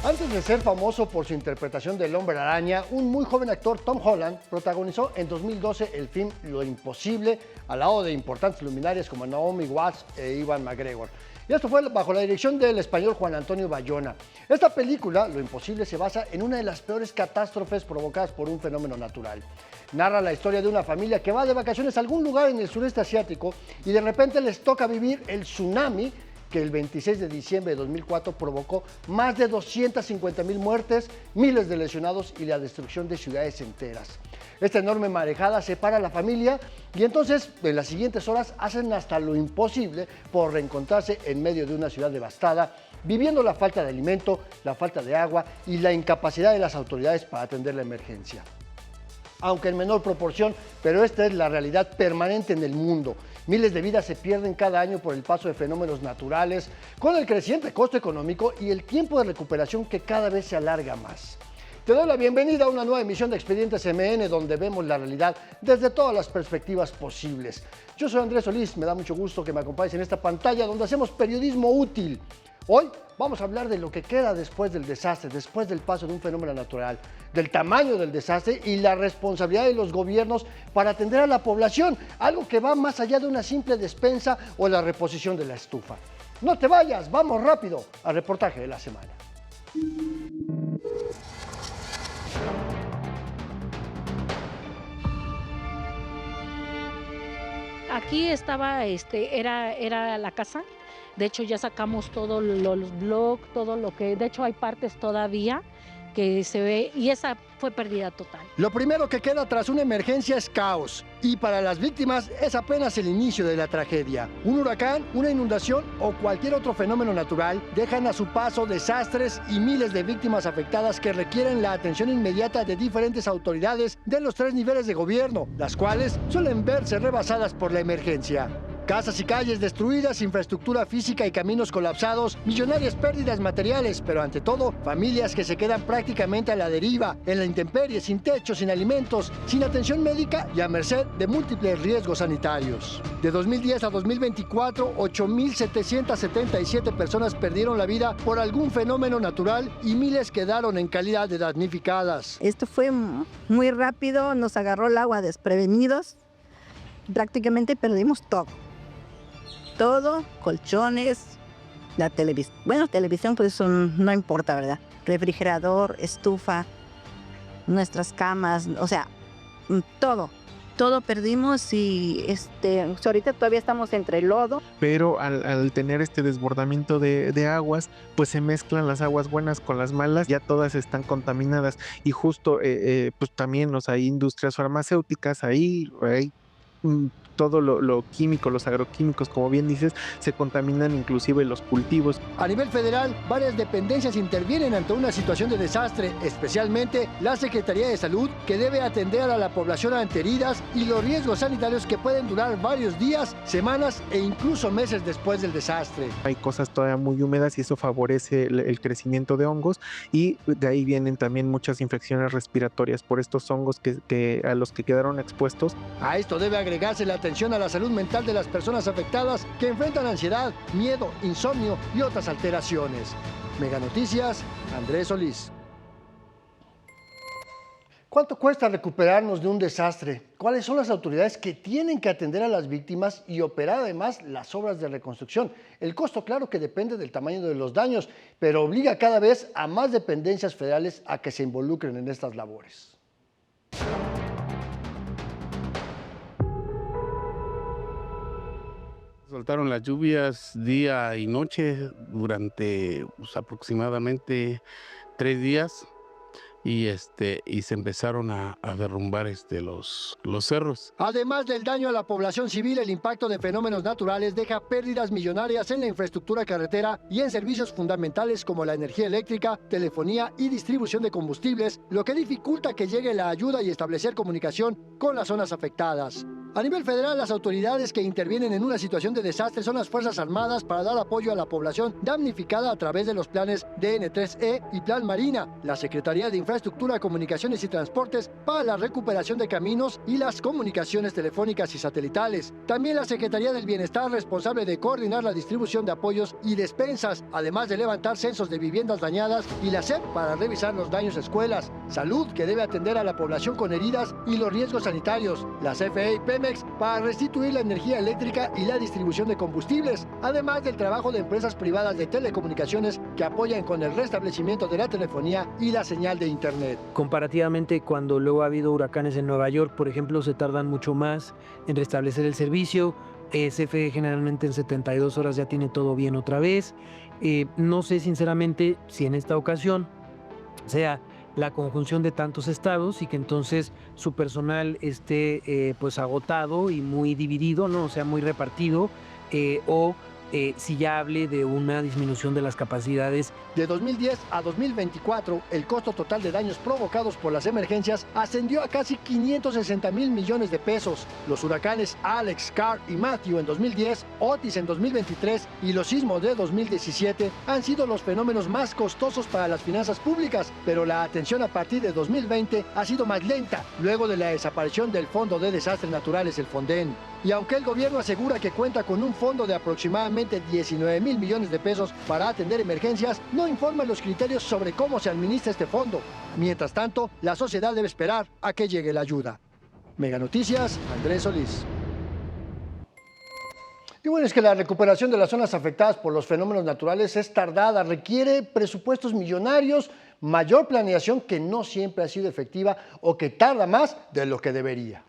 Antes de ser famoso por su interpretación del Hombre Araña, un muy joven actor, Tom Holland, protagonizó en 2012 el film Lo Imposible, al lado de importantes luminarias como Naomi Watts e Ewan McGregor. Y esto fue bajo la dirección del español Juan Antonio Bayona. Esta película, Lo Imposible, se basa en una de las peores catástrofes provocadas por un fenómeno natural. Narra la historia de una familia que va de vacaciones a algún lugar en el sureste asiático y de repente les toca vivir el tsunami que el 26 de diciembre de 2004 provocó más de 250,000 muertes, miles de lesionados y la destrucción de ciudades enteras. Esta enorme marejada separa a la familia y entonces en las siguientes horas hacen hasta lo imposible por reencontrarse en medio de una ciudad devastada, viviendo la falta de alimento, la falta de agua y la incapacidad de las autoridades para atender la emergencia. Aunque en menor proporción, pero esta es la realidad permanente en el mundo. Miles de vidas se pierden cada año por el paso de fenómenos naturales, con el creciente costo económico y el tiempo de recuperación que cada vez se alarga más. Te doy la bienvenida a una nueva emisión de Expedientes MN, donde vemos la realidad desde todas las perspectivas posibles. Yo soy Andrés Solís, me da mucho gusto que me acompañes en esta pantalla donde hacemos periodismo útil. Hoy vamos a hablar de lo que queda después del desastre, después del paso de un fenómeno natural, del tamaño del desastre y la responsabilidad de los gobiernos para atender a la población, algo que va más allá de una simple despensa o la reposición de la estufa. No te vayas, vamos rápido al reportaje de la semana. Aquí estaba, era la casa. De hecho, ya sacamos todos los blogs, todo lo que... De hecho, hay partes todavía que se ve y esa fue pérdida total. Lo primero que queda tras una emergencia es caos. Y para las víctimas es apenas el inicio de la tragedia. Un huracán, una inundación o cualquier otro fenómeno natural dejan a su paso desastres y miles de víctimas afectadas que requieren la atención inmediata de diferentes autoridades de los 3 niveles de gobierno, las cuales suelen verse rebasadas por la emergencia. Casas y calles destruidas, infraestructura física y caminos colapsados, millonarias pérdidas materiales, pero ante todo, familias que se quedan prácticamente a la deriva, en la intemperie, sin techo, sin alimentos, sin atención médica y a merced de múltiples riesgos sanitarios. De 2010 a 2024, 8,777 personas perdieron la vida por algún fenómeno natural y miles quedaron en calidad de damnificadas. Esto fue muy rápido, nos agarró el agua desprevenidos, prácticamente perdimos todo. Todo, colchones, la televisión. Bueno, televisión, pues eso no importa, ¿verdad? Refrigerador, estufa, nuestras camas, o sea, todo perdimos y ahorita todavía estamos entre el lodo. Pero al tener este desbordamiento de aguas, pues se mezclan las aguas buenas con las malas, ya todas están contaminadas y justo pues también hay industrias farmacéuticas ahí todo lo químico, los agroquímicos, como bien dices, se contaminan inclusive los cultivos. A nivel federal, varias dependencias intervienen ante una situación de desastre, especialmente la Secretaría de Salud, que debe atender a la población ante heridas y los riesgos sanitarios que pueden durar varios días, semanas e incluso meses después del desastre. Hay cosas todavía muy húmedas y eso favorece el crecimiento de hongos y de ahí vienen también muchas infecciones respiratorias por estos hongos que a los que quedaron expuestos. A esto debe agregarse la atención a la salud mental de las personas afectadas que enfrentan ansiedad, miedo, insomnio y otras alteraciones. Mega Noticias, Andrés Solís. ¿Cuánto cuesta recuperarnos de un desastre? ¿Cuáles son las autoridades que tienen que atender a las víctimas y operar además las obras de reconstrucción? El costo, claro que depende del tamaño de los daños, pero obliga cada vez a más dependencias federales a que se involucren en estas labores. Soltaron las lluvias día y noche durante aproximadamente 3 días y se empezaron a derrumbar los cerros. Además del daño a la población civil, el impacto de fenómenos naturales deja pérdidas millonarias en la infraestructura carretera y en servicios fundamentales como la energía eléctrica, telefonía y distribución de combustibles, lo que dificulta que llegue la ayuda y establecer comunicación con las zonas afectadas. A nivel federal, las autoridades que intervienen en una situación de desastre son las Fuerzas Armadas para dar apoyo a la población damnificada a través de los planes DN3E y Plan Marina, la Secretaría de Infraestructura, Comunicaciones y Transportes para la recuperación de caminos y las comunicaciones telefónicas y satelitales. También la Secretaría del Bienestar, responsable de coordinar la distribución de apoyos y despensas, además de levantar censos de viviendas dañadas, y la SEP para revisar los daños a escuelas. Salud, que debe atender a la población con heridas y los riesgos sanitarios. La CFE y Pemex para restituir la energía eléctrica y la distribución de combustibles, además del trabajo de empresas privadas de telecomunicaciones que apoyan con el restablecimiento de la telefonía y la señal de internet. Comparativamente, cuando luego ha habido huracanes en Nueva York, por ejemplo, se tardan mucho más en restablecer el servicio. CFE generalmente en 72 horas ya tiene todo bien otra vez. No sé sinceramente si en esta ocasión sea la conjunción de tantos estados y que entonces su personal esté pues agotado y muy dividido, ¿no? O sea, muy repartido, o si ya hable de una disminución de las capacidades. De 2010 a 2024, el costo total de daños provocados por las emergencias ascendió a casi 560,000 millones de pesos. Los huracanes Alex, Carl y Matthew en 2010, Otis en 2023 y los sismos de 2017 han sido los fenómenos más costosos para las finanzas públicas, pero la atención a partir de 2020 ha sido más lenta, luego de la desaparición del Fondo de Desastres Naturales, el FONDEN. Y aunque el gobierno asegura que cuenta con un fondo de aproximadamente 19,000 millones de pesos para atender emergencias, no informa los criterios sobre cómo se administra este fondo. Mientras tanto, la sociedad debe esperar a que llegue la ayuda. Mega Noticias, Andrés Solís. Y bueno, es que la recuperación de las zonas afectadas por los fenómenos naturales es tardada, requiere presupuestos millonarios, mayor planeación que no siempre ha sido efectiva o que tarda más de lo que debería.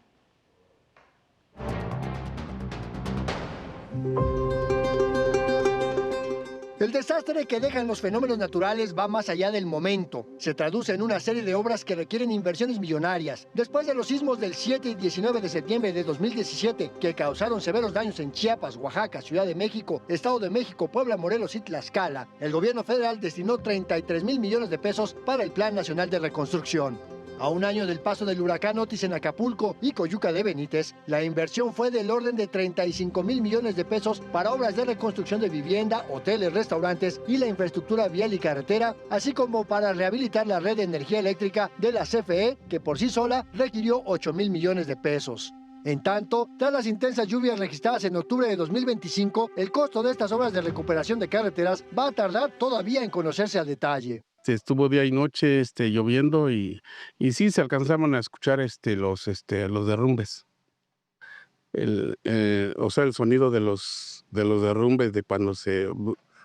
El desastre que dejan los fenómenos naturales va más allá del momento. Se traduce en una serie de obras que requieren inversiones millonarias. Después de los sismos del 7 y 19 de septiembre de 2017, que causaron severos daños en Chiapas, Oaxaca, Ciudad de México, Estado de México, Puebla, Morelos y Tlaxcala, el gobierno federal destinó 33,000 millones de pesos para el Plan Nacional de Reconstrucción. A un año del paso del huracán Otis en Acapulco y Coyuca de Benítez, la inversión fue del orden de 35,000 millones de pesos para obras de reconstrucción de vivienda, hoteles, restaurantes y la infraestructura vial y carretera, así como para rehabilitar la red de energía eléctrica de la CFE, que por sí sola requirió 8,000 millones de pesos. En tanto, tras las intensas lluvias registradas en octubre de 2025, el costo de estas obras de recuperación de carreteras va a tardar todavía en conocerse a detalle. Estuvo día y noche lloviendo y sí se alcanzaban a escuchar los derrumbes. O sea, el sonido de los derrumbes de cuando se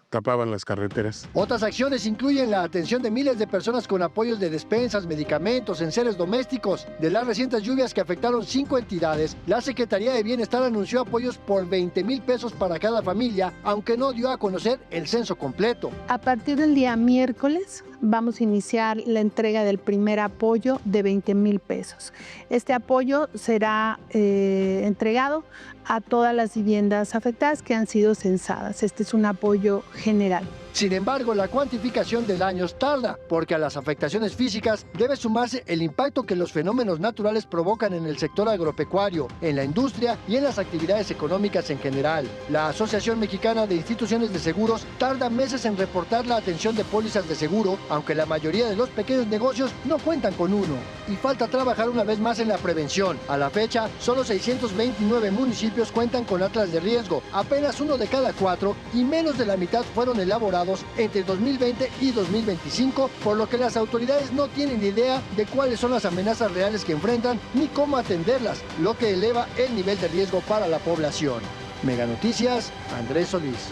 tapaban las carreteras. Otras acciones incluyen la atención de miles de personas con apoyos de despensas, medicamentos, enseres domésticos. De las recientes lluvias que afectaron 5 entidades, la Secretaría de Bienestar anunció apoyos por 20,000 pesos para cada familia, aunque no dio a conocer el censo completo. A partir del día miércoles vamos a iniciar la entrega del primer apoyo de 20,000 pesos. Este apoyo será entregado a todas las viviendas afectadas que han sido censadas. Este es un apoyo general. Sin embargo, la cuantificación de daños tarda, porque a las afectaciones físicas debe sumarse el impacto que los fenómenos naturales provocan en el sector agropecuario, en la industria y en las actividades económicas en general. La Asociación Mexicana de Instituciones de Seguros tarda meses en reportar la atención de pólizas de seguro, aunque la mayoría de los pequeños negocios no cuentan con uno. Y falta trabajar una vez más en la prevención. A la fecha, solo 629 municipios cuentan con atlas de riesgo, apenas 1 de cada 4, y menos de la mitad fueron elaborados entre 2020 y 2025, por lo que las autoridades no tienen idea de cuáles son las amenazas reales que enfrentan ni cómo atenderlas, lo que eleva el nivel de riesgo para la población. Mega Noticias, Andrés Solís.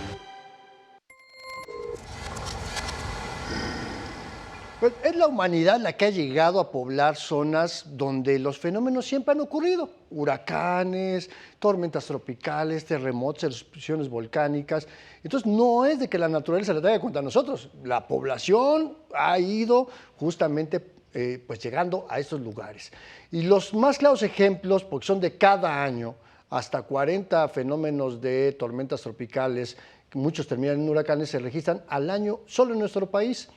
Pues es la humanidad la que ha llegado a poblar zonas donde los fenómenos siempre han ocurrido. Huracanes, tormentas tropicales, terremotos, erupciones volcánicas. Entonces no es de que la naturaleza la traiga contra nosotros. La población ha ido justamente pues llegando a estos lugares. Y los más claros ejemplos, porque son de cada año, hasta 40 fenómenos de tormentas tropicales, muchos terminan en huracanes, se registran al año solo en nuestro país.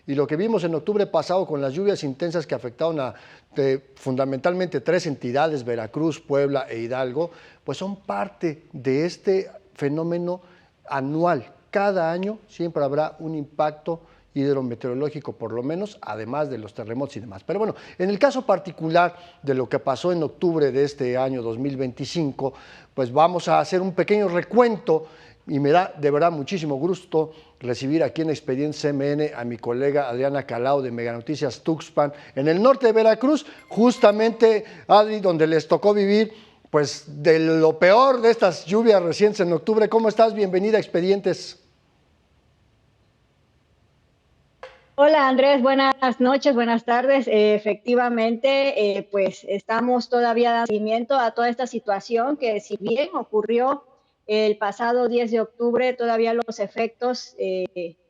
y lo que vimos en octubre pasado con las lluvias intensas que afectaron a fundamentalmente 3 entidades, Veracruz, Puebla e Hidalgo, pues son parte de este fenómeno anual. Cada año siempre habrá un impacto hidrometeorológico, por lo menos, además de los terremotos y demás. Pero bueno, en el caso particular de lo que pasó en octubre de este año 2025, pues vamos a hacer un pequeño recuento y me da de verdad muchísimo gusto recibir aquí en Expediente CMN a mi colega Adriana Calao de Mega Noticias Tuxpan, en el norte de Veracruz, justamente, Adri, donde les tocó vivir pues de lo peor de estas lluvias recientes en octubre. ¿Cómo estás? Bienvenida a Expedientes. Hola Andrés, buenas noches, buenas tardes. Efectivamente, pues estamos todavía dando seguimiento a toda esta situación que si bien ocurrió el pasado 10 de octubre, todavía los efectos,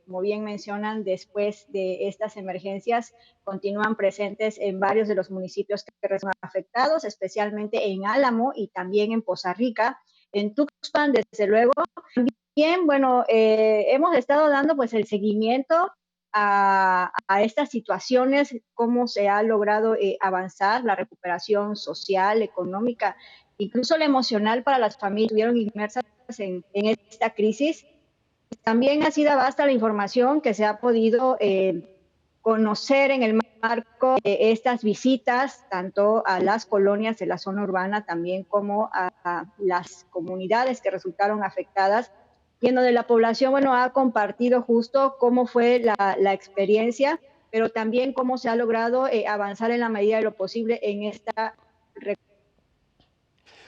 como bien mencionan, después de estas emergencias continúan presentes en varios de los municipios que resultan afectados, especialmente en Álamo y también en Poza Rica, en Tuxpan, desde luego. También, bueno, hemos estado dando pues el seguimiento a estas situaciones, cómo se ha logrado avanzar la recuperación social, económica, incluso la emocional para las familias que estuvieron inmersas en esta crisis. También ha sido vasta la información que se ha podido conocer en el marco de estas visitas, tanto a las colonias de la zona urbana, también como a las comunidades que resultaron afectadas, y en donde la población, bueno, ha compartido justo cómo fue la experiencia, pero también cómo se ha logrado avanzar en la medida de lo posible en esta.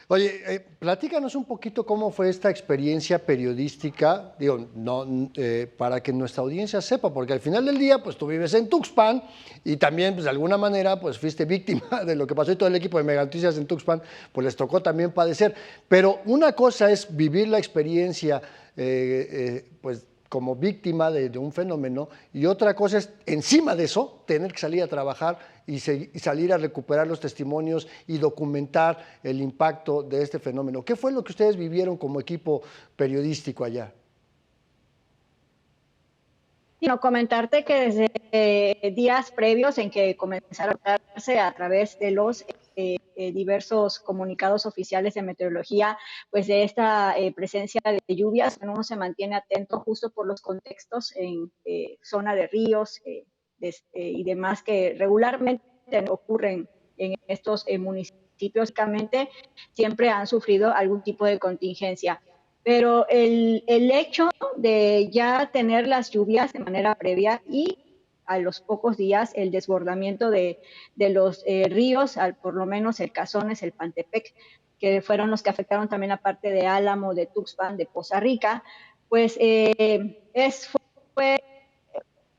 Oye, platícanos un poquito cómo fue esta experiencia periodística, digo, no, para que nuestra audiencia sepa, porque al final del día, pues tú vives en Tuxpan y también, pues de alguna manera, pues fuiste víctima de lo que pasó y todo el equipo de Mega Noticias en Tuxpan, pues les tocó también padecer. Pero una cosa es vivir la experiencia, pues como víctima de un fenómeno, y otra cosa es, encima de eso, tener que salir a trabajar y salir a recuperar los testimonios y documentar el impacto de este fenómeno. ¿Qué fue lo que ustedes vivieron como equipo periodístico allá? Quiero comentarte que desde días previos en que comenzaron a darse a través de los diversos comunicados oficiales de meteorología, pues de esta presencia de lluvias, uno se mantiene atento justo por los contextos en zona de ríos y demás que regularmente ocurren en estos municipios, básicamente siempre han sufrido algún tipo de contingencia. Pero el hecho de ya tener las lluvias de manera previa y a los pocos días el desbordamiento de los ríos, por lo menos el Cazones, el Pantepec, que fueron los que afectaron también la parte de Álamo, de Tuxpan, de Poza Rica, pues fue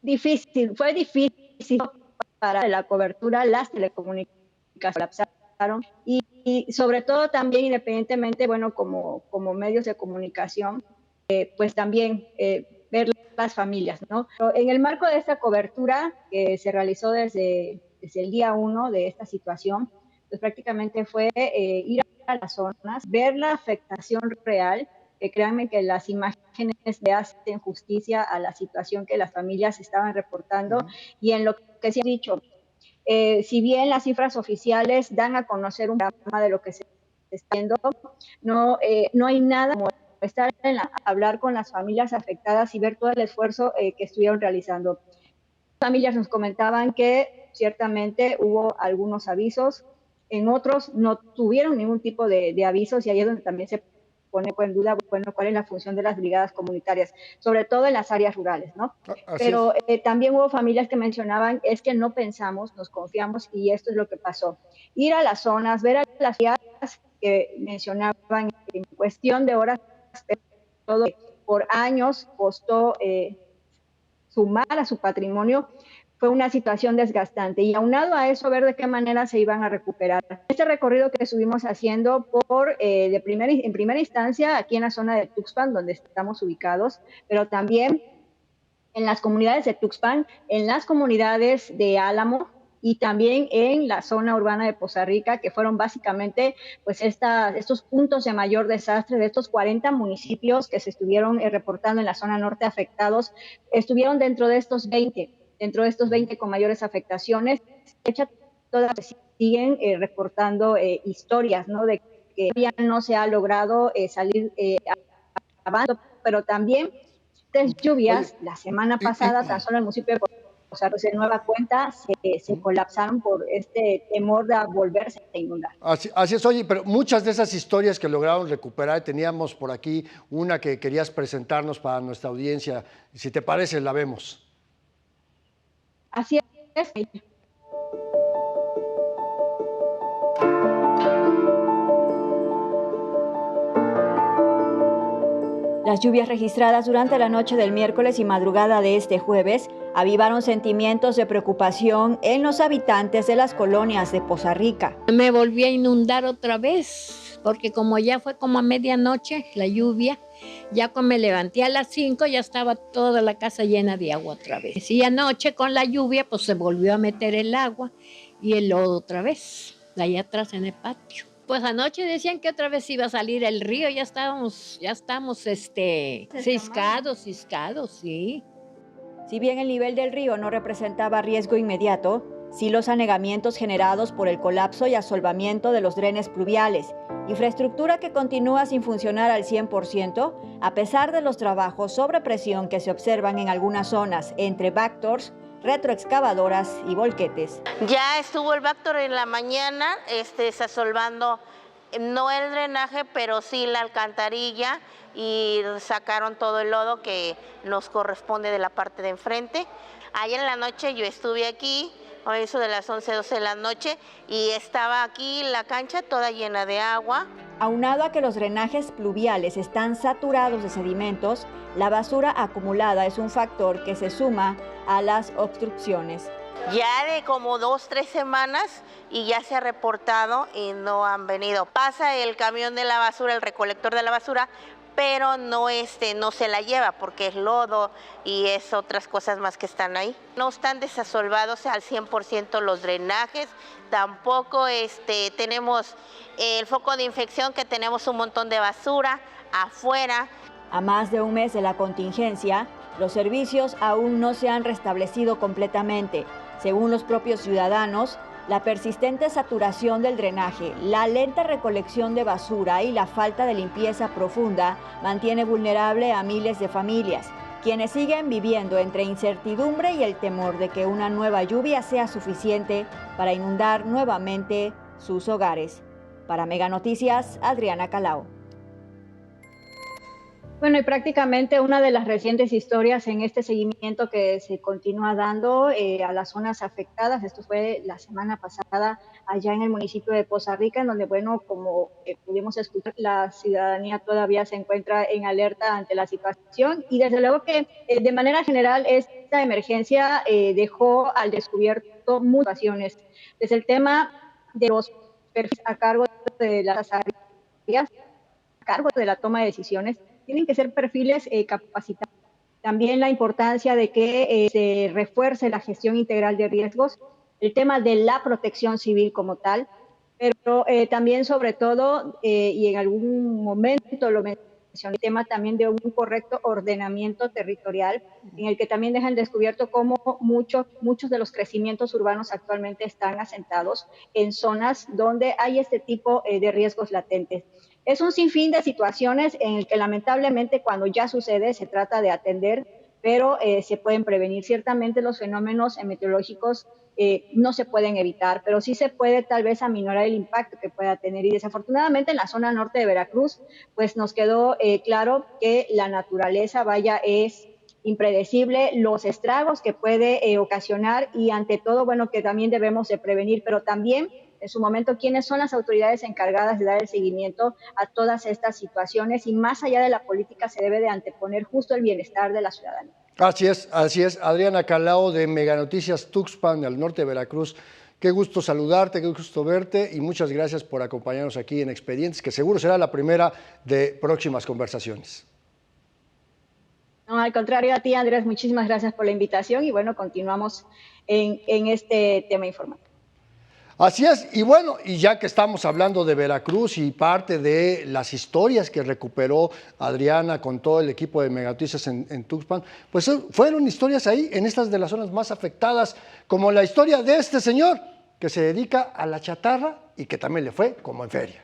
difícil para la cobertura, las telecomunicaciones colapsaron y sobre todo también independientemente, bueno, como medios de comunicación, pues también ver las familias, ¿no? En el marco de esta cobertura que se realizó desde el día 1 de esta situación, pues prácticamente fue ir a las zonas, ver la afectación real, créanme que las imágenes le hacen justicia a la situación que las familias estaban reportando y en lo que se ha dicho. Si bien las cifras oficiales dan a conocer un panorama de lo que se está viendo, no hay nada como estar hablar con las familias afectadas y ver todo el esfuerzo que estuvieron realizando. Las familias nos comentaban que ciertamente hubo algunos avisos, en otros no tuvieron ningún tipo de avisos y ahí es donde también se pone en duda, bueno, cuál es la función de las brigadas comunitarias, sobre todo en las áreas rurales, ¿no? Pero también hubo familias que mencionaban, es que no pensamos, nos confiamos y esto es lo que pasó. Ir a las zonas, ver a las vías que mencionaban en cuestión de horas, todo por años costó sumar a su patrimonio, fue una situación desgastante y aunado a eso ver de qué manera se iban a recuperar. Este recorrido que estuvimos haciendo en primera instancia aquí en la zona de Tuxpan, donde estamos ubicados, pero también en las comunidades de Tuxpan, en las comunidades de Álamo y también en la zona urbana de Poza Rica, que fueron básicamente pues estos puntos de mayor desastre de estos 40 municipios que se estuvieron reportando en la zona norte afectados, estuvieron dentro de estos 20 dentro de estos 20 con mayores afectaciones. Todas siguen reportando historias, ¿no? De que todavía no se ha logrado salir abajo, pero también estas lluvias, la semana pasada, tan solo el municipio de Poza Rica, de nueva cuenta, se colapsaron por este temor de volverse a inundar. Así es, oye, pero muchas de esas historias que lograron recuperar, teníamos por aquí una que querías presentarnos para nuestra audiencia. Si te parece, la vemos. Así es. Las lluvias registradas durante la noche del miércoles y madrugada de este jueves avivaron sentimientos de preocupación en los habitantes de las colonias de Poza Rica. Me volví a inundar otra vez, porque como ya fue como a medianoche la lluvia, ya cuando me levanté a las 5 ya estaba toda la casa llena de agua otra vez. Y anoche con la lluvia pues se volvió a meter el agua y el lodo otra vez, allá atrás en el patio. Pues anoche decían que otra vez iba a salir el río, ya estamos ciscados, sí. Si bien el nivel del río no representaba riesgo inmediato, sí los anegamientos generados por el colapso y asolvamiento de los drenes pluviales, infraestructura que continúa sin funcionar al 100%, a pesar de los trabajos sobre presión que se observan en algunas zonas entre backdoors, retroexcavadoras y volquetes. Ya estuvo el backdoor en la mañana, desasolvando no el drenaje, pero sí la alcantarilla, y sacaron todo el lodo que nos corresponde de la parte de enfrente. Ayer en la noche yo estuve aquí, a eso de las 11, 12 de la noche, y estaba aquí la cancha toda llena de agua. Aunado a que los drenajes pluviales están saturados de sedimentos, la basura acumulada es un factor que se suma a las obstrucciones. Ya de como 2, 3 semanas y ya se ha reportado y no han venido. Pasa el camión de la basura, el recolector de la basura, pero no se la lleva porque es lodo y es otras cosas más que están ahí. No están desasolvados al 100% los drenajes, tampoco tenemos el foco de infección, que tenemos un montón de basura afuera. A más de un mes de la contingencia, los servicios aún no se han restablecido completamente. Según los propios ciudadanos, la persistente saturación del drenaje, la lenta recolección de basura y la falta de limpieza profunda mantiene vulnerable a miles de familias, quienes siguen viviendo entre incertidumbre y el temor de que una nueva lluvia sea suficiente para inundar nuevamente sus hogares. Para Mega Noticias, Adriana Calao. Bueno, y prácticamente una de las recientes historias en este seguimiento que se continúa dando a las zonas afectadas, esto fue la semana pasada allá en el municipio de Poza Rica, en donde, bueno, como pudimos escuchar, la ciudadanía todavía se encuentra en alerta ante la situación, y desde luego que de manera general esta emergencia dejó al descubierto muchas situaciones, desde el tema de los perfiles a cargo de las áreas, a cargo de la toma de decisiones. Tienen que ser perfiles capacitados. También la importancia de que se refuerce la gestión integral de riesgos, el tema de la protección civil como tal, pero también sobre todo, y en algún momento lo mencioné, el tema también de un correcto ordenamiento territorial, en el que también dejan descubierto cómo muchos de los crecimientos urbanos actualmente están asentados en zonas donde hay este tipo de riesgos latentes. Es un sinfín de situaciones en el que lamentablemente cuando ya sucede se trata de atender, pero se pueden prevenir. Ciertamente los fenómenos meteorológicos no se pueden evitar, pero sí se puede tal vez aminorar el impacto que pueda tener. Y desafortunadamente en la zona norte de Veracruz, pues nos quedó claro que la naturaleza, es impredecible, los estragos que puede ocasionar, y ante todo, bueno, que también debemos de prevenir, pero también en su momento quiénes son las autoridades encargadas de dar el seguimiento a todas estas situaciones, y más allá de la política se debe de anteponer justo el bienestar de la ciudadanía. Así es. Adriana Calao de Mega Noticias Tuxpan, al norte de Veracruz. Qué gusto saludarte, qué gusto verte, y muchas gracias por acompañarnos aquí en Expedientes, que seguro será la primera de próximas conversaciones. No, al contrario a ti, Andrés, muchísimas gracias por la invitación, y bueno, continuamos en este tema informativo. Así es, y bueno, y ya que estamos hablando de Veracruz y parte de las historias que recuperó Adriana con todo el equipo de Meganoticias en Tuxpan, pues fueron historias ahí, en estas de las zonas más afectadas, como la historia de este señor que se dedica a la chatarra y que también le fue como en feria.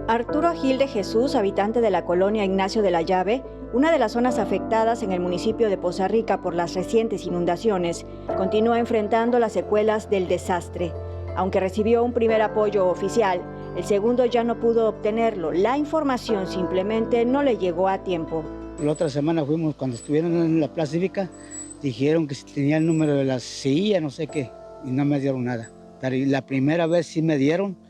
Arturo Gil de Jesús, habitante de la colonia Ignacio de la Llave, una de las zonas afectadas en el municipio de Poza Rica por las recientes inundaciones, continúa enfrentando las secuelas del desastre. Aunque recibió un primer apoyo oficial, el segundo ya no pudo obtenerlo. La información simplemente no le llegó a tiempo. La otra semana fuimos, cuando estuvieron en la Plaza Cívica, dijeron que si tenía el número de la silla, no sé qué, y no me dieron nada. Pero la primera vez sí me dieron,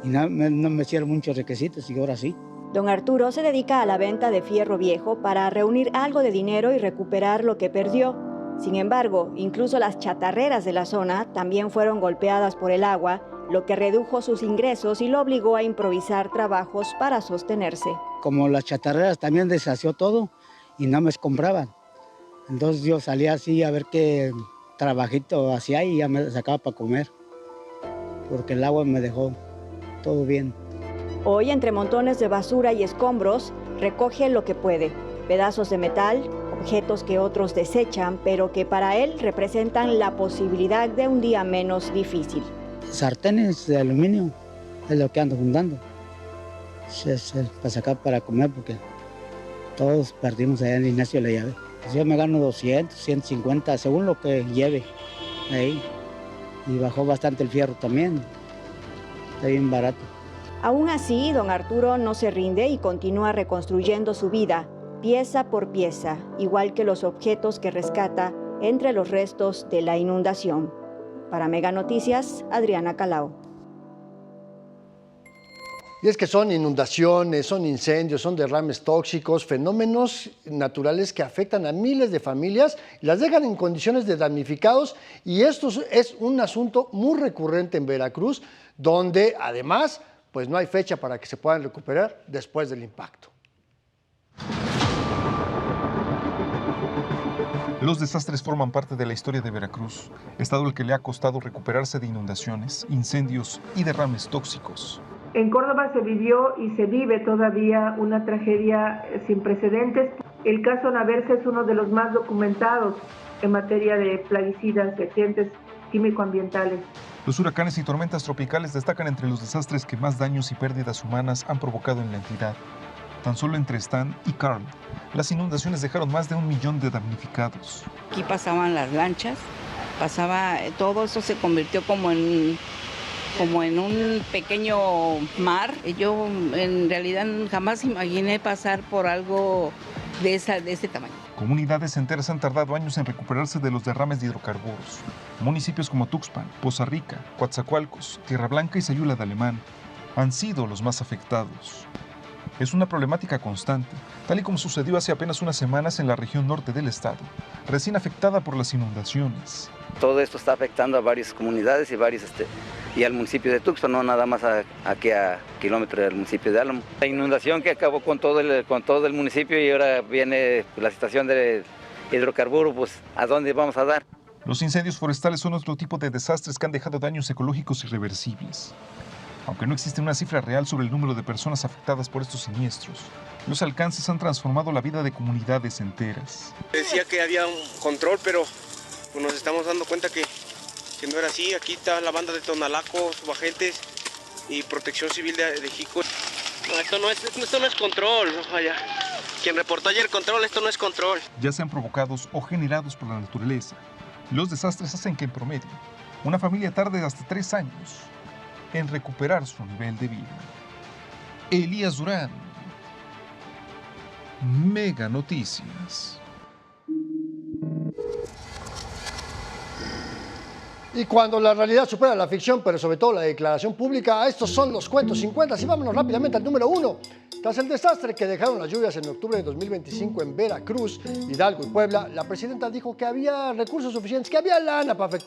y no me hicieron muchos requisitos, y ahora sí. Don Arturo se dedica a la venta de fierro viejo para reunir algo de dinero y recuperar lo que perdió. Sin embargo, incluso las chatarreras de la zona también fueron golpeadas por el agua, lo que redujo sus ingresos y lo obligó a improvisar trabajos para sostenerse. Como las chatarreras también deshació todo y no me compraban. Entonces yo salía así a ver qué trabajito hacía y ya me sacaba para comer, porque el agua me dejó todo bien. Hoy, entre montones de basura y escombros, recoge lo que puede: pedazos de metal, objetos que otros desechan, pero que para él representan la posibilidad de un día menos difícil. Sartenes de aluminio es lo que ando juntando. Es para sacar para comer, porque todos perdimos allá en el Ignacio de la Llave. Yo me gano 200, 150, según lo que lleve ahí. Y bajó bastante el fierro también. Está bien barato. Aún así, don Arturo no se rinde y continúa reconstruyendo su vida, pieza por pieza, igual que los objetos que rescata entre los restos de la inundación. Para Meganoticias, Adriana Calao. Y es que son inundaciones, son incendios, son derrames tóxicos, fenómenos naturales que afectan a miles de familias y las dejan en condiciones de damnificados, y esto es un asunto muy recurrente en Veracruz, donde además pues no hay fecha para que se puedan recuperar después del impacto. Los desastres forman parte de la historia de Veracruz, estado al que le ha costado recuperarse de inundaciones, incendios y derrames tóxicos. En Córdoba se vivió y se vive todavía una tragedia sin precedentes. El caso Naverse es uno de los más documentados en materia de plaguicidas, de agentes químico-ambientales. Los huracanes y tormentas tropicales destacan entre los desastres que más daños y pérdidas humanas han provocado en la entidad. Tan solo entre Stan y Carl, las inundaciones dejaron más de 1 millón de damnificados. Aquí pasaban las lanchas, todo eso se convirtió como en un pequeño mar. Yo en realidad jamás imaginé pasar por algo de ese tamaño. Comunidades enteras han tardado años en recuperarse de los derrames de hidrocarburos. Municipios como Tuxpan, Poza Rica, Coatzacoalcos, Tierra Blanca y Sayula de Alemán han sido los más afectados. Es una problemática constante, tal y como sucedió hace apenas unas semanas en la región norte del estado, recién afectada por las inundaciones. Todo esto está afectando a varias comunidades y al municipio de Tuxpan, no nada más aquí a kilómetros del municipio de Álamo. La inundación que acabó con todo el municipio, y ahora viene la situación de hidrocarburo, pues ¿a dónde vamos a dar? Los incendios forestales son otro tipo de desastres que han dejado daños ecológicos irreversibles. Aunque no existe una cifra real sobre el número de personas afectadas por estos siniestros, los alcances han transformado la vida de comunidades enteras. Decía que había un control, pero pues nos estamos dando cuenta que no era así. Aquí está la banda de Tonalaco, subagentes y Protección Civil de Jico. No, esto no es control, vaya. Quien reportó ayer control, esto no es control. Ya sean provocados o generados por la naturaleza, los desastres hacen que en promedio una familia tarde hasta 3 años en recuperar su nivel de vida. Elías Durán, Meganoticias. Y cuando la realidad supera la ficción, pero sobre todo la declaración pública, estos son los cuentos 50. Y vámonos rápidamente al número 1. Tras el desastre que dejaron las lluvias en octubre de 2025 en Veracruz, Hidalgo y Puebla, la presidenta dijo que había recursos suficientes, que había lana para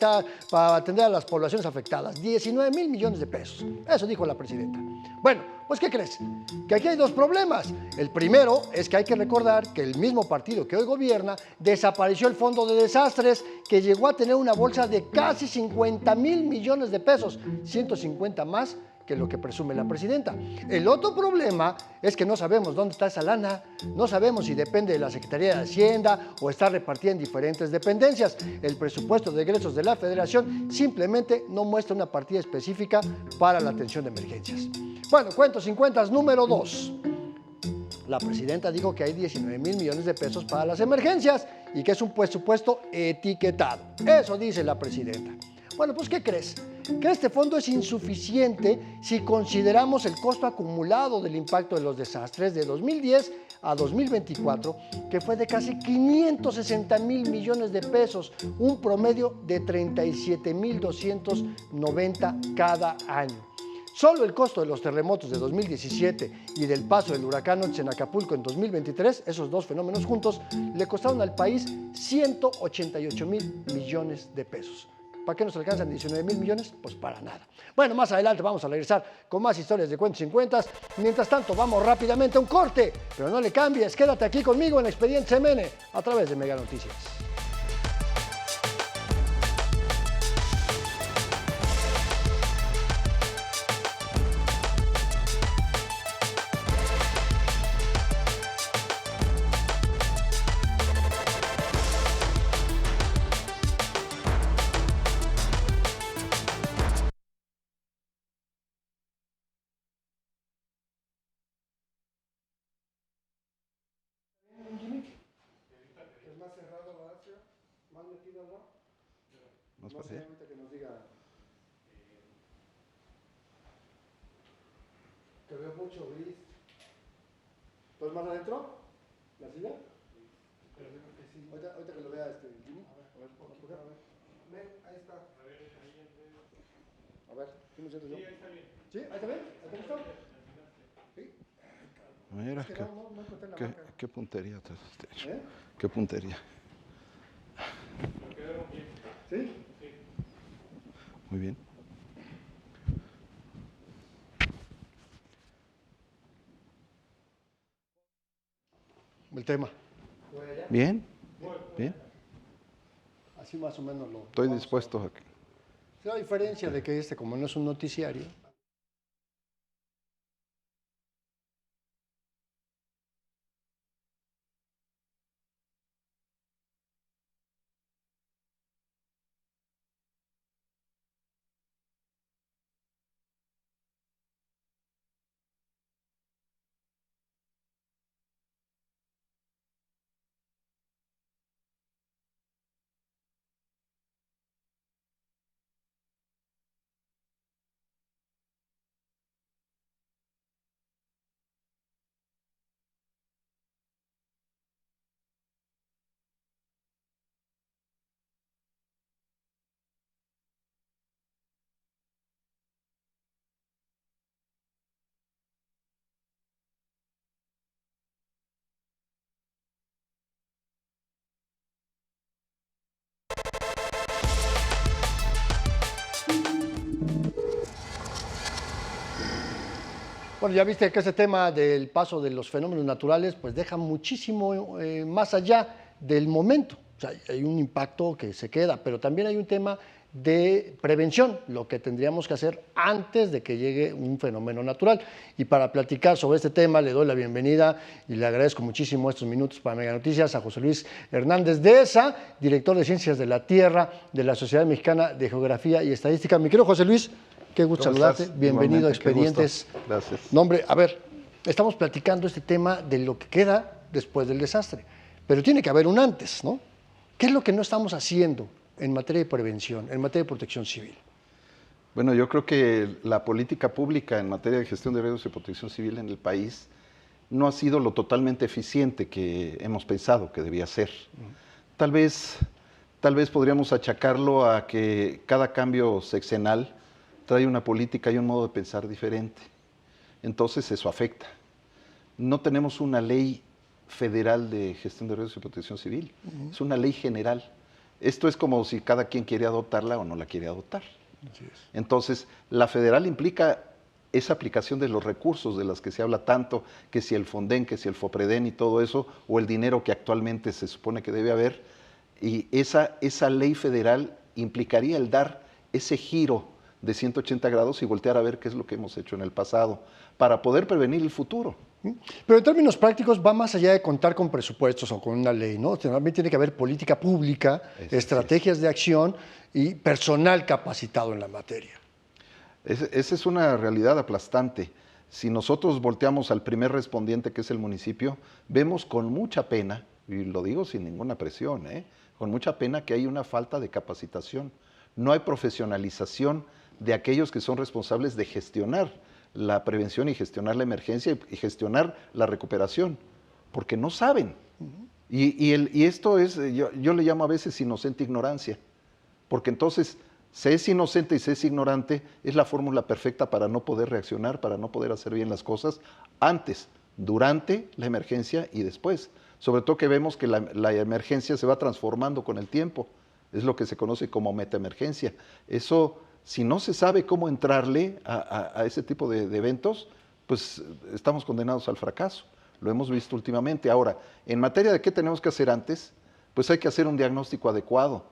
atender a las poblaciones afectadas. 19,000 millones de pesos. Eso dijo la presidenta. Bueno, pues ¿qué crees? Que aquí hay dos problemas. El primero es que hay que recordar que el mismo partido que hoy gobierna desapareció el fondo de desastres, que llegó a tener una bolsa de casi 50,000 millones de pesos, 150 más que lo que presume la presidenta. El otro problema es que no sabemos dónde está esa lana, no sabemos si depende de la Secretaría de Hacienda o está repartida en diferentes dependencias. El presupuesto de egresos de la Federación simplemente no muestra una partida específica para la atención de emergencias. Bueno, cuentos 50 número 2. La presidenta dijo que hay 19,000 millones de pesos para las emergencias y que es un presupuesto etiquetado. Eso dice la presidenta. Bueno, pues ¿qué crees? Que este fondo es insuficiente si consideramos el costo acumulado del impacto de los desastres de 2010 a 2024, que fue de casi 560,000 millones de pesos, un promedio de 37,290 cada año. Solo el costo de los terremotos de 2017 y del paso del huracán Otis en Acapulco en 2023, esos dos fenómenos juntos, le costaron al país 188,000 millones de pesos. ¿Para qué nos alcanzan 19,000 millones? Pues para nada. Bueno, más adelante vamos a regresar con más historias de cuentos 50. Mientras tanto, vamos rápidamente a un corte, pero no le cambies, quédate aquí conmigo en Expediente CMN a través de Mega Noticias. No sé, que nos diga que veo mucho gris. ¿Estás más adentro? ¿La silla? Ahorita que lo vea Jimmy. A ver, ven, ahí está. A ver, ¿qué me siento yo? Sí, ahí está bien. ¿Sí? ¿Ahí está bien? ¿Te gustó? Sí. Mira, es que no encontré la marca. qué puntería te has hecho. ¿Eh? Qué puntería. Me quedaron bien. ¿Sí? Muy bien. El tema. Bien, bien. Así más o menos lo... Estoy dispuesto a que... La diferencia de que como no es un noticiario... Bueno, ya viste que ese tema del paso de los fenómenos naturales pues deja muchísimo más allá del momento. O sea, hay un impacto que se queda, pero también hay un tema de prevención, lo que tendríamos que hacer antes de que llegue un fenómeno natural. Y para platicar sobre este tema le doy la bienvenida y le agradezco muchísimo estos minutos para Mega Noticias a José Luis Hernández de ESA, director de Ciencias de la Tierra de la Sociedad Mexicana de Geografía y Estadística. Mi querido José Luis, qué gusto saludarte. Bienvenido a Expedientes. Gracias. No, hombre, a ver, estamos platicando este tema de lo que queda después del desastre, pero tiene que haber un antes, ¿no? ¿Qué es lo que no estamos haciendo en materia de prevención, en materia de protección civil? Bueno, yo creo que la política pública en materia de gestión de riesgos y protección civil en el país no ha sido lo totalmente eficiente que hemos pensado que debía ser. Tal vez tal vez podríamos achacarlo a que cada cambio sexenal trae una política y un modo de pensar diferente. Entonces eso afecta. No tenemos una ley federal de gestión de riesgos y protección civil, es una ley general. Esto es como si cada quien quiere adoptarla o no la quiere adoptar. Así es. Entonces, la federal implica esa aplicación de los recursos de las que se habla tanto, que si el Fonden, que si el Fopreden y todo eso, o el dinero que actualmente se supone que debe haber, y esa ley federal implicaría el dar ese giro de 180 grados y voltear a ver qué es lo que hemos hecho en el pasado, para poder prevenir el futuro. Pero en términos prácticos va más allá de contar con presupuestos o con una ley, ¿no? También tiene que haber política pública, estrategias de acción y personal capacitado en la materia. Esa es una realidad aplastante. Si nosotros volteamos al primer respondiente, que es el municipio, vemos con mucha pena, y lo digo sin ninguna presión, con mucha pena que hay una falta de capacitación. No hay profesionalización de aquellos que son responsables de gestionar la prevención y gestionar la emergencia y gestionar la recuperación, porque no saben. Y esto es, yo le llamo a veces inocente ignorancia, porque entonces se es inocente y se es ignorante, es la fórmula perfecta para no poder reaccionar, para no poder hacer bien las cosas antes, durante la emergencia y después. Sobre todo que vemos que la emergencia se va transformando con el tiempo, es lo que se conoce como metaemergencia. Eso, si no se sabe cómo entrarle a ese tipo de eventos, pues estamos condenados al fracaso. Lo hemos visto últimamente. Ahora, en materia de qué tenemos que hacer antes, pues hay que hacer un diagnóstico adecuado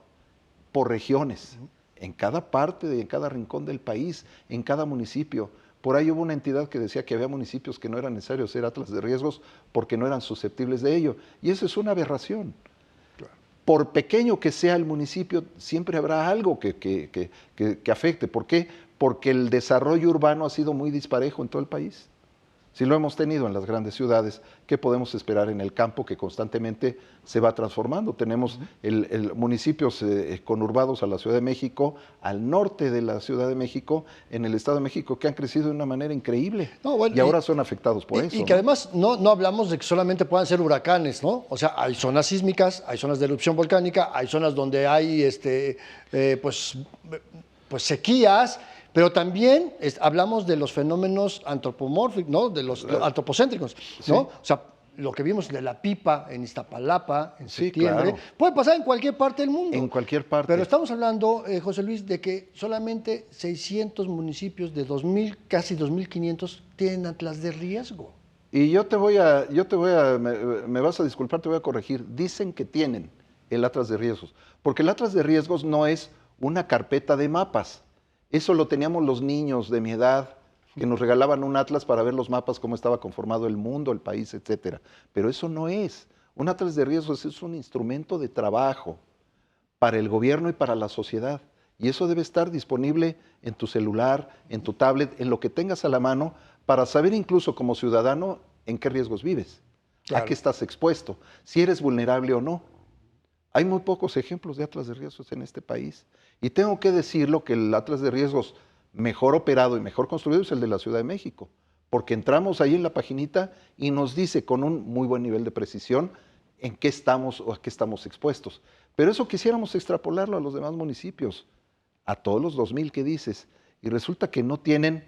por regiones, en cada parte, en cada rincón del país, en cada municipio. Por ahí hubo una entidad que decía que había municipios que no era necesario hacer atlas de riesgos porque no eran susceptibles de ello. Y eso es una aberración. Por pequeño que sea el municipio, siempre habrá algo que afecte. ¿Por qué? Porque el desarrollo urbano ha sido muy disparejo en todo el país. Si lo hemos tenido en las grandes ciudades, ¿qué podemos esperar en el campo que constantemente se va transformando? Tenemos municipios conurbados a la Ciudad de México, al norte de la Ciudad de México, en el Estado de México, que han crecido de una manera increíble y ahora son afectados por eso. Y que además no hablamos de que solamente puedan ser huracanes, ¿no? O sea, hay zonas sísmicas, hay zonas de erupción volcánica, hay zonas donde hay pues sequías. Pero también hablamos de los fenómenos antropomórficos, ¿no? De los antropocéntricos, ¿no? Sí. O sea, lo que vimos de la pipa en Iztapalapa en septiembre, claro, puede pasar en cualquier parte del mundo. En cualquier parte. Pero estamos hablando, José Luis, de que solamente 600 municipios de 2.000, casi 2.500 tienen atlas de riesgo. Y me vas a disculpar, te voy a corregir. Dicen que tienen el atlas de riesgos, porque el atlas de riesgos no es una carpeta de mapas. Eso lo teníamos los niños de mi edad, que nos regalaban un atlas para ver los mapas, cómo estaba conformado el mundo, el país, etcétera. Pero eso no es. Un atlas de riesgos es un instrumento de trabajo para el gobierno y para la sociedad. Y eso debe estar disponible en tu celular, en tu tablet, en lo que tengas a la mano, para saber incluso como ciudadano en qué riesgos vives, claro, a qué estás expuesto, si eres vulnerable o no. Hay muy pocos ejemplos de atlas de riesgos en este país. Y tengo que decirlo que el atlas de riesgos mejor operado y mejor construido es el de la Ciudad de México, porque entramos ahí en la paginita y nos dice con un muy buen nivel de precisión en qué estamos o a qué estamos expuestos. Pero eso quisiéramos extrapolarlo a los demás municipios, a todos los 2.000 que dices, y resulta que no tienen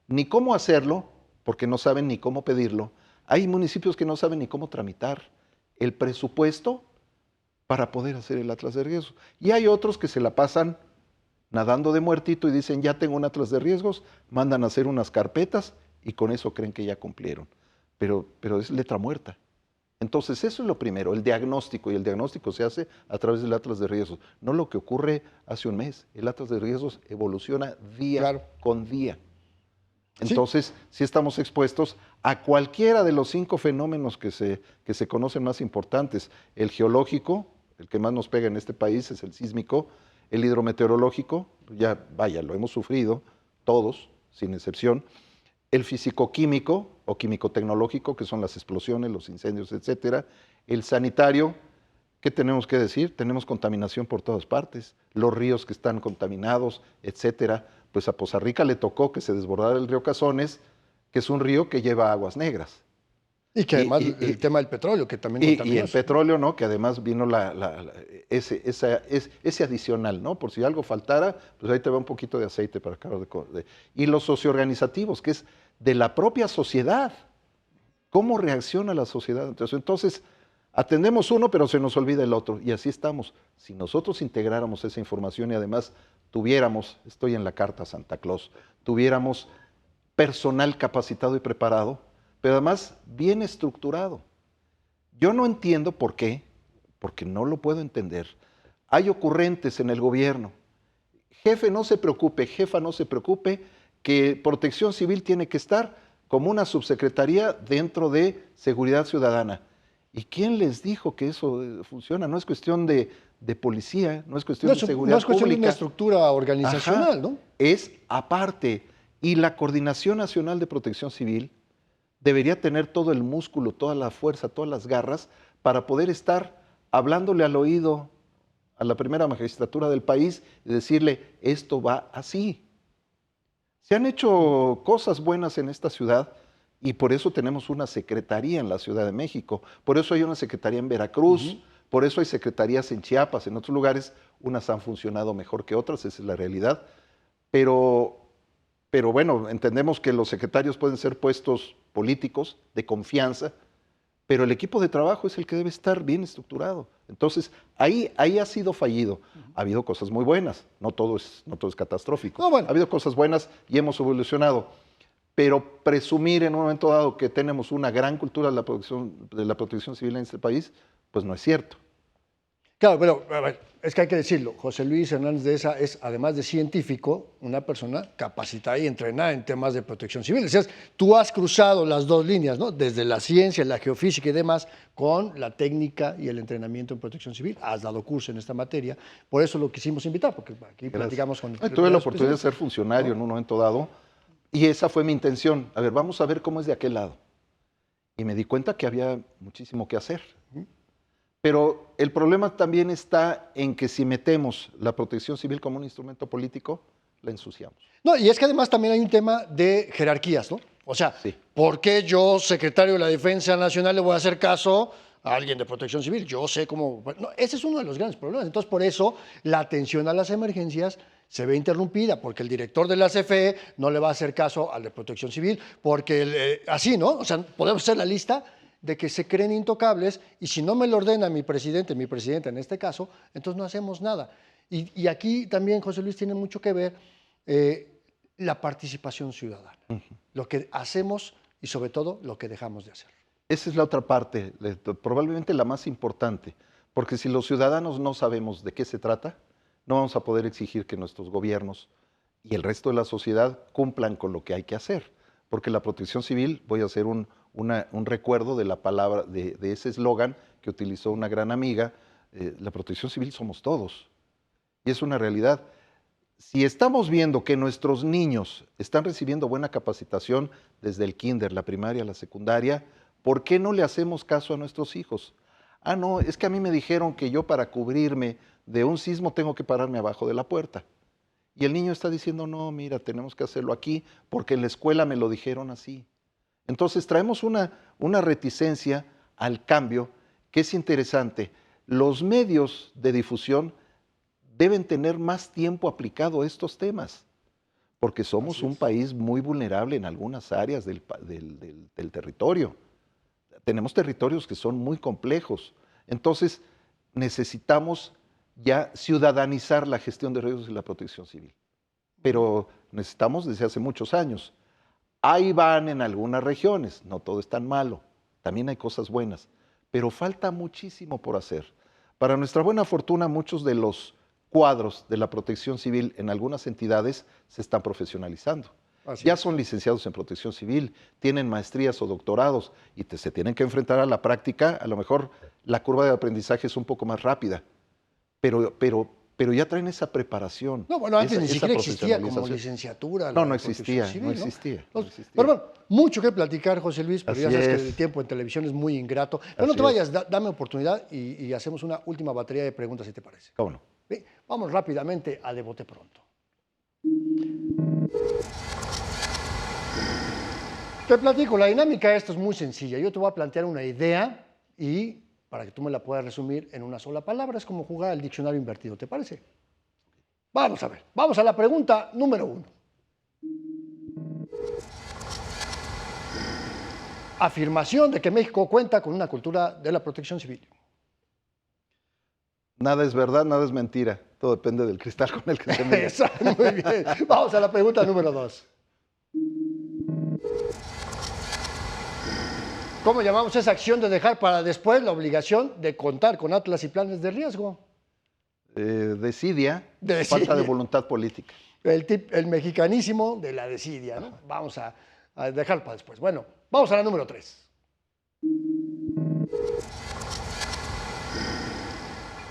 ni cómo hacerlo, porque no saben ni cómo pedirlo. Hay municipios que no saben ni cómo tramitar el presupuesto para poder hacer el atlas de riesgos. Y hay otros que se la pasan nadando de muertito y dicen, ya tengo un atlas de riesgos, mandan a hacer unas carpetas y con eso creen que ya cumplieron. Pero es letra muerta. Entonces eso es lo primero, el diagnóstico, y el diagnóstico se hace a través del atlas de riesgos. No lo que ocurre hace un mes, el atlas de riesgos evoluciona día con día. Entonces, sí estamos expuestos a cualquiera de los 5 fenómenos que se conocen más importantes. El geológico, el que más nos pega en este país es el sísmico. El hidrometeorológico, ya vaya, lo hemos sufrido todos, sin excepción. El físico-químico o químico-tecnológico, que son las explosiones, los incendios, etcétera. El sanitario, ¿qué tenemos que decir? Tenemos contaminación por todas partes, los ríos que están contaminados, etcétera. Pues a Poza Rica le tocó que se desbordara el río Cazones, que es un río que lleva aguas negras. Y que además el tema del petróleo, que también y el petróleo, ¿no? Que además vino ese adicional, ¿no? Por si algo faltara, pues ahí te va un poquito de aceite para acá. Y los socioorganizativos, que es de la propia sociedad. ¿Cómo reacciona la sociedad? Entonces, atendemos uno, pero se nos olvida el otro. Y así estamos. Si nosotros integráramos esa información y además tuviéramos, estoy en la carta Santa Claus, tuviéramos personal capacitado y preparado, pero además bien estructurado. Yo no entiendo por qué, porque no lo puedo entender. Hay ocurrentes en el gobierno. Jefe, no se preocupe, jefa, no se preocupe, que Protección Civil tiene que estar como una subsecretaría dentro de Seguridad Ciudadana. ¿Y quién les dijo que eso funciona? No es cuestión de policía, no es cuestión de seguridad pública. No es cuestión de una estructura organizacional, Ajá, ¿no? Es aparte. Y la Coordinación Nacional de Protección Civil debería tener todo el músculo, toda la fuerza, todas las garras para poder estar hablándole al oído a la primera magistratura del país y decirle, esto va así. Se han hecho cosas buenas en esta ciudad y por eso tenemos una secretaría en la Ciudad de México, por eso hay una secretaría en Veracruz, por eso hay secretarías en Chiapas, en otros lugares unas han funcionado mejor que otras, esa es la realidad, pero bueno, entendemos que los secretarios pueden ser puestos políticos de confianza, pero el equipo de trabajo es el que debe estar bien estructurado. Entonces, ahí ha sido fallido. Ha habido cosas muy buenas, no todo es catastrófico. No, bueno. Ha habido cosas buenas y hemos evolucionado, pero presumir en un momento dado que tenemos una gran cultura de la protección civil en este país, pues no es cierto. Claro, pero a ver, es que hay que decirlo, José Luis Hernández de Esa es, además de científico, una persona capacitada y entrenada en temas de protección civil. Decías, tú has cruzado las dos líneas, ¿no? Desde la ciencia, la geofísica y demás, con la técnica y el entrenamiento en protección civil. Has dado curso en esta materia, por eso lo quisimos invitar, porque aquí platicamos con... Tuve la oportunidad de ser funcionario en un momento dado, y esa fue mi intención. A ver, vamos a ver cómo es de aquel lado. Y me di cuenta que había muchísimo que hacer. Pero el problema también está en que si metemos la protección civil como un instrumento político, la ensuciamos. No, y es que además también hay un tema de jerarquías, ¿no? O sea, ¿por qué yo, secretario de la Defensa Nacional, le voy a hacer caso a alguien de protección civil? Yo sé cómo... No, ese es uno de los grandes problemas. Entonces, por eso, la atención a las emergencias se ve interrumpida, porque el director de la CFE no le va a hacer caso al de protección civil, porque así, ¿no? O sea, podemos hacer la lista de que se creen intocables y si no me lo ordena mi presidenta en este caso, entonces no hacemos nada. Y aquí también, José Luis, tiene mucho que ver la participación ciudadana, lo que hacemos y sobre todo lo que dejamos de hacer. Esa es la otra parte, probablemente la más importante, porque si los ciudadanos no sabemos de qué se trata, no vamos a poder exigir que nuestros gobiernos y el resto de la sociedad cumplan con lo que hay que hacer, porque la protección civil, voy a hacer un recuerdo de la palabra, de ese eslogan que utilizó una gran amiga, la protección civil somos todos. Y es una realidad. Si estamos viendo que nuestros niños están recibiendo buena capacitación desde el kinder, la primaria, la secundaria, ¿por qué no le hacemos caso a nuestros hijos? Ah, no, es que a mí me dijeron que yo para cubrirme de un sismo tengo que pararme abajo de la puerta. Y el niño está diciendo, no, mira, tenemos que hacerlo aquí porque en la escuela me lo dijeron así. Entonces traemos una reticencia al cambio que es interesante. Los medios de difusión deben tener más tiempo aplicado a estos temas, porque somos un país muy vulnerable en algunas áreas del territorio. Tenemos territorios que son muy complejos. Entonces necesitamos ya ciudadanizar la gestión de riesgos y la protección civil. Pero necesitamos desde hace muchos años. Ahí van en algunas regiones, no todo es tan malo, también hay cosas buenas, pero falta muchísimo por hacer. Para nuestra buena fortuna, muchos de los cuadros de la protección civil en algunas entidades se están profesionalizando. Ya son licenciados en protección civil, tienen maestrías o doctorados y se tienen que enfrentar a la práctica. A lo mejor la curva de aprendizaje es un poco más rápida, pero ya traen esa preparación. No, bueno, antes ni siquiera existía como licenciatura. No existía, no existía. Pero bueno, mucho que platicar, José Luis, pero ya sabes que el tiempo en televisión es muy ingrato. Pero no te vayas, dame oportunidad y hacemos una última batería de preguntas, si te parece. ¿Cómo no? Bien, vamos rápidamente a De Bote Pronto. Te platico, la dinámica de esto es muy sencilla. Yo te voy a plantear una idea y para que tú me la puedas resumir en una sola palabra, es como jugar al diccionario invertido, ¿te parece? Vamos a ver, vamos a la pregunta número 1. Afirmación de que México cuenta con una cultura de la protección civil. Nada es verdad, nada es mentira. Todo depende del cristal con el que se mire. Exacto, muy bien. Vamos a la pregunta número 2. ¿Cómo llamamos esa acción de dejar para después la obligación de contar con atlas y planes de riesgo? Desidia, Desidia. falta de voluntad política. El mexicanísimo de la desidia, ¿no? Vamos a dejar para después. Bueno, vamos a la número 3.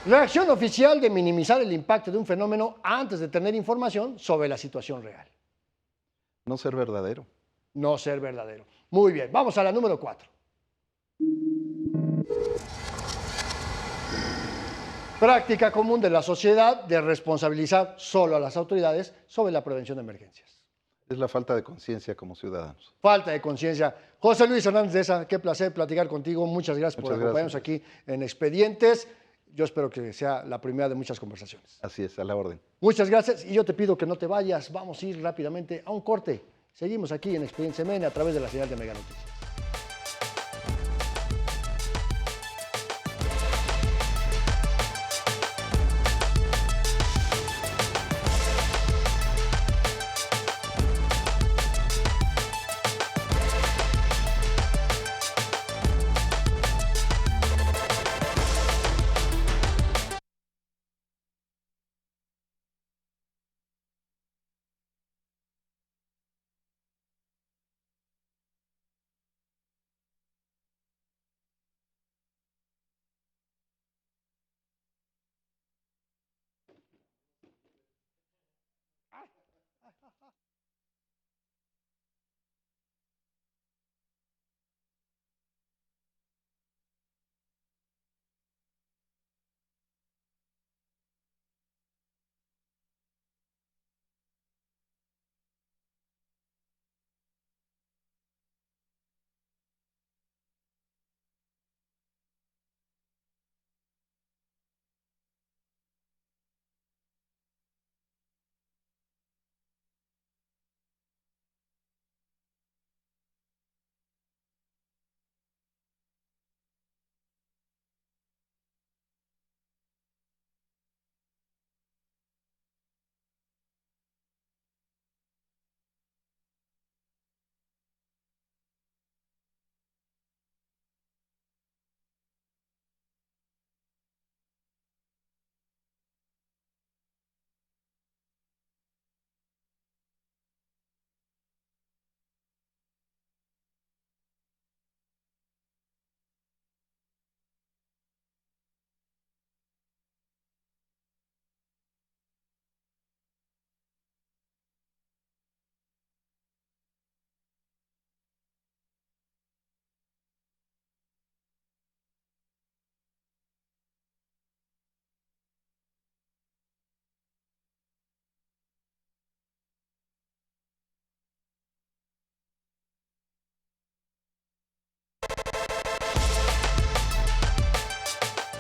Reacción oficial de minimizar el impacto de un fenómeno antes de tener información sobre la situación real. No ser verdadero. No ser verdadero. Muy bien, vamos a la número 4. Práctica común de la sociedad de responsabilizar solo a las autoridades sobre la prevención de emergencias. Es la falta de conciencia como ciudadanos. Falta de conciencia. José Luis Hernández de Esa, qué placer platicar contigo. Muchas gracias por acompañarnos aquí en Expedientes. Yo espero que sea la primera de muchas conversaciones. Así es, a la orden. Muchas gracias y yo te pido que no te vayas. Vamos a ir rápidamente a un corte. Seguimos aquí en Expedientes MN a través de la señal de Mega Noticias.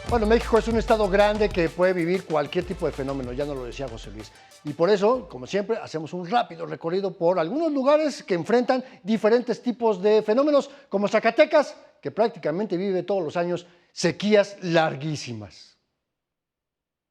Bueno, México es un estado grande que puede vivir cualquier tipo de fenómeno, ya nos lo decía José Luis. Y por eso, como siempre, hacemos un rápido recorrido por algunos lugares que enfrentan diferentes tipos de fenómenos, como Zacatecas, que prácticamente vive todos los años sequías larguísimas.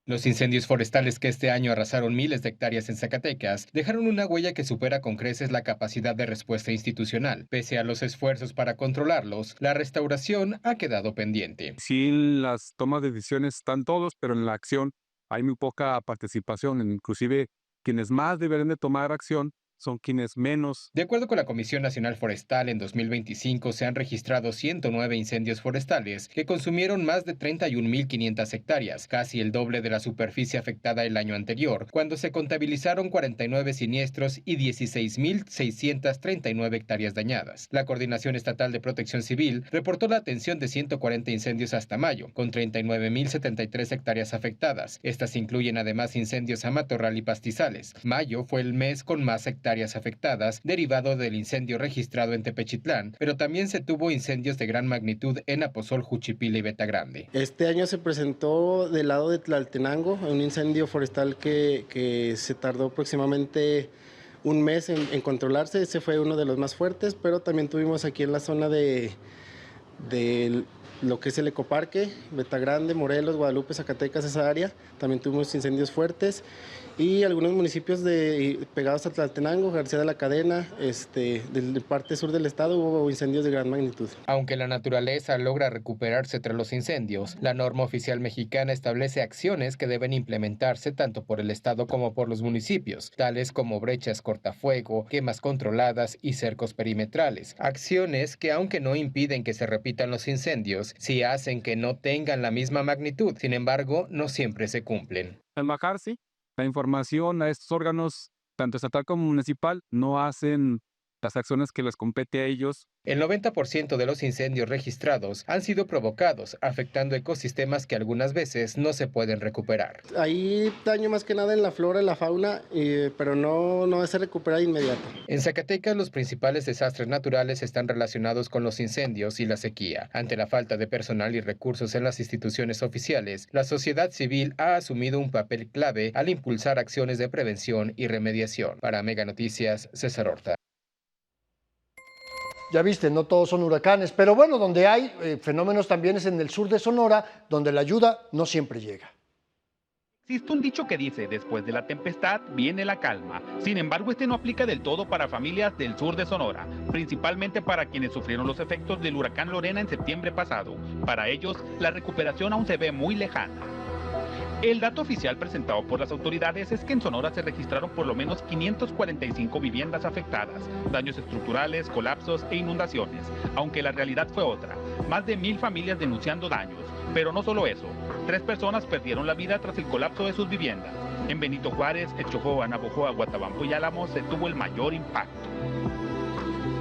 Los incendios forestales que este año arrasaron miles de hectáreas en Zacatecas dejaron una huella que supera con creces la capacidad de respuesta institucional. Pese a los esfuerzos para controlarlos, la restauración ha quedado pendiente. Sí, en las tomas de decisiones están todos, pero en la acción hay muy poca participación. Inclusive quienes más deberían de tomar acción son quienes menos. De acuerdo con la Comisión Nacional Forestal, en 2025 se han registrado 109 incendios forestales que consumieron más de 31.500 hectáreas, casi el doble de la superficie afectada el año anterior, cuando se contabilizaron 49 siniestros y 16.639 hectáreas dañadas. La Coordinación Estatal de Protección Civil reportó la atención de 140 incendios hasta mayo, con 39.073 hectáreas afectadas. Estas incluyen además incendios a matorral y pastizales. Mayo fue el mes con más hectáreas hectáreas afectadas, derivado del incendio registrado en Tepechitlán, pero también se tuvo incendios de gran magnitud en Aposol, Juchipila y Betagrande. Este año se presentó del lado de Tlaltenango un incendio forestal que se tardó aproximadamente un mes en controlarse. Ese fue uno de los más fuertes, pero también tuvimos aquí en la zona de lo que es el Ecoparque, Betagrande, Morelos, Guadalupe, Zacatecas, esa área. También tuvimos incendios fuertes y algunos municipios pegados a Tlaltenango, García de la Cadena, de parte sur del estado hubo incendios de gran magnitud. Aunque la naturaleza logra recuperarse tras los incendios, la norma oficial mexicana establece acciones que deben implementarse tanto por el estado como por los municipios, tales como brechas cortafuego, quemas controladas y cercos perimetrales. Acciones que, aunque no impiden que se repitan los incendios, sí hacen que no tengan la misma magnitud. Sin embargo, no siempre se cumplen. Al bajarse la información a estos órganos, tanto estatal como municipal, no hacen las acciones que les compete a ellos. El 90% de los incendios registrados han sido provocados, afectando ecosistemas que algunas veces no se pueden recuperar. Hay daño más que nada en la flora y la fauna, pero no se recupera de inmediato. En Zacatecas, los principales desastres naturales están relacionados con los incendios y la sequía. Ante la falta de personal y recursos en las instituciones oficiales, la sociedad civil ha asumido un papel clave al impulsar acciones de prevención y remediación. Para Mega Noticias, César Horta. Ya viste, no todos son huracanes, pero bueno, donde hay fenómenos también es en el sur de Sonora, donde la ayuda no siempre llega. Existe un dicho que dice, después de la tempestad viene la calma. Sin embargo, este no aplica del todo para familias del sur de Sonora, principalmente para quienes sufrieron los efectos del huracán Lorena en septiembre pasado. Para ellos, la recuperación aún se ve muy lejana. El dato oficial presentado por las autoridades es que en Sonora se registraron por lo menos 545 viviendas afectadas, daños estructurales, colapsos e inundaciones, aunque la realidad fue otra, más de 1000 familias denunciando daños. Pero no solo eso, 3 personas perdieron la vida tras el colapso de sus viviendas. En Benito Juárez, El Chojó, Navojoa, Guatabampo y Álamos se tuvo el mayor impacto.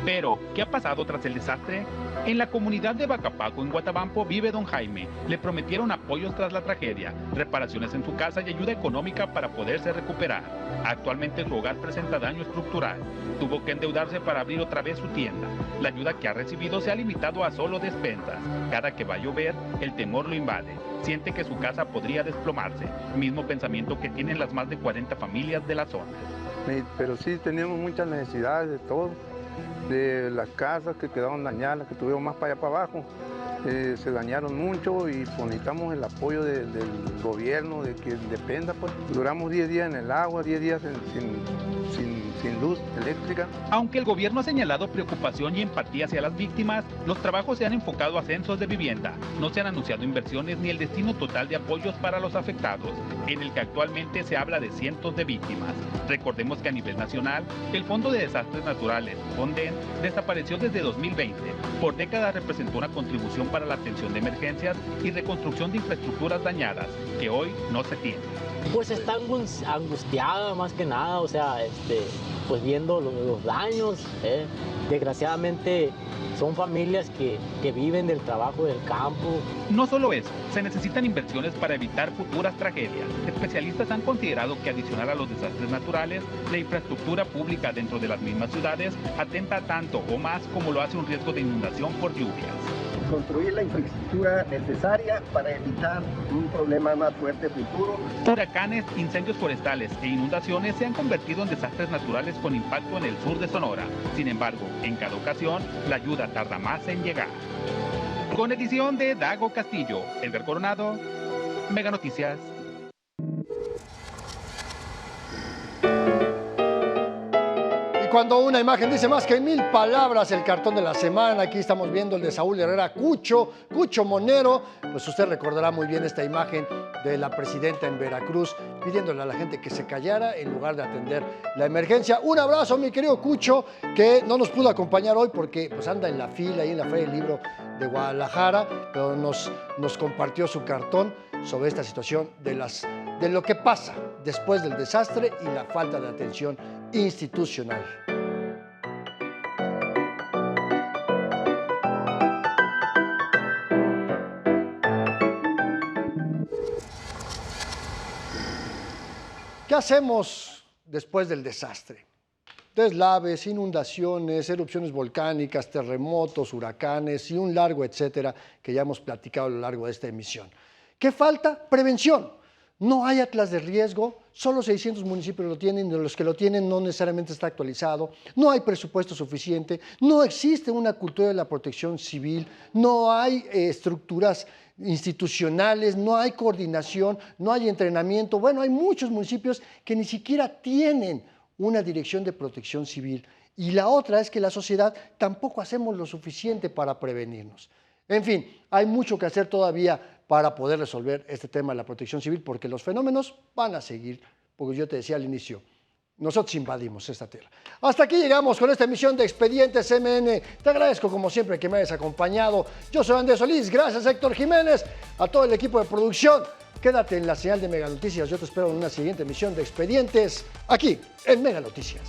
Pero, ¿qué ha pasado tras el desastre? En la comunidad de Bacapaco, en Guatabampo, vive don Jaime. Le prometieron apoyos tras la tragedia, reparaciones en su casa y ayuda económica para poderse recuperar. Actualmente su hogar presenta daño estructural. Tuvo que endeudarse para abrir otra vez su tienda. La ayuda que ha recibido se ha limitado a solo despensas. Cada que va a llover, el temor lo invade. Siente que su casa podría desplomarse. Mismo pensamiento que tienen las más de 40 familias de la zona. Pero sí tenemos muchas necesidades de todo. De las casas que quedaron dañadas, las que tuvieron más para allá para abajo, se dañaron mucho y necesitamos el apoyo del gobierno, de que dependa. Pues. Duramos 10 días en el agua, 10 días sin luz eléctrica. Aunque el gobierno ha señalado preocupación y empatía hacia las víctimas, los trabajos se han enfocado a censos de vivienda. No se han anunciado inversiones ni el destino total de apoyos para los afectados, en el que actualmente se habla de cientos de víctimas. Recordemos que a nivel nacional, el Fondo de Desastres Naturales, FONDEN, desapareció desde 2020. Por décadas representó una contribución para la atención de emergencias y reconstrucción de infraestructuras dañadas, que hoy no se tiene. Pues está angustiada más que nada, o sea, pues viendo los daños. Desgraciadamente son familias que viven del trabajo del campo. No solo eso, se necesitan inversiones para evitar futuras tragedias. Especialistas han considerado que adicional a los desastres naturales, la infraestructura pública dentro de las mismas ciudades atenta tanto o más como lo hace un riesgo de inundación por lluvias. Construir la infraestructura necesaria para evitar un problema más fuerte futuro. Huracanes, incendios forestales e inundaciones se han convertido en desastres naturales con impacto en el sur de Sonora. Sin embargo, en cada ocasión, la ayuda tarda más en llegar. Con edición de Dago Castillo, Edgar Coronado, Mega Noticias. Cuando una imagen dice más que 1000 palabras, el cartón de la semana. Aquí estamos viendo el de Saúl Herrera Cucho Monero. Pues usted recordará muy bien esta imagen de la presidenta en Veracruz pidiéndole a la gente que se callara en lugar de atender la emergencia. Un abrazo, mi querido Cucho, que no nos pudo acompañar hoy porque pues anda en la fila ahí en la Feria del Libro de Guadalajara, pero nos compartió su cartón sobre esta situación de lo que pasa después del desastre y la falta de atención institucional. ¿Qué hacemos después del desastre? deslaves, inundaciones, erupciones volcánicas, terremotos, huracanes y un largo etcétera que ya hemos platicado a lo largo de esta emisión. ¿Qué falta? Prevención. No hay atlas de riesgo, solo 600 municipios lo tienen, de los que lo tienen no necesariamente está actualizado, no hay presupuesto suficiente, no existe una cultura de la protección civil, no hay estructuras institucionales, no hay coordinación, no hay entrenamiento. Bueno, hay muchos municipios que ni siquiera tienen una dirección de protección civil. Y la otra es que la sociedad tampoco hacemos lo suficiente para prevenirnos. En fin, hay mucho que hacer todavía para poder resolver este tema de la protección civil, porque los fenómenos van a seguir, porque yo te decía al inicio, nosotros invadimos esta tierra. Hasta aquí llegamos con esta emisión de Expedientes MN. Te agradezco como siempre que me hayas acompañado. Yo soy Andrés Solís, gracias Héctor Jiménez, a todo el equipo de producción. Quédate en la señal de Mega Noticias, yo te espero en una siguiente emisión de Expedientes, aquí en Mega Noticias.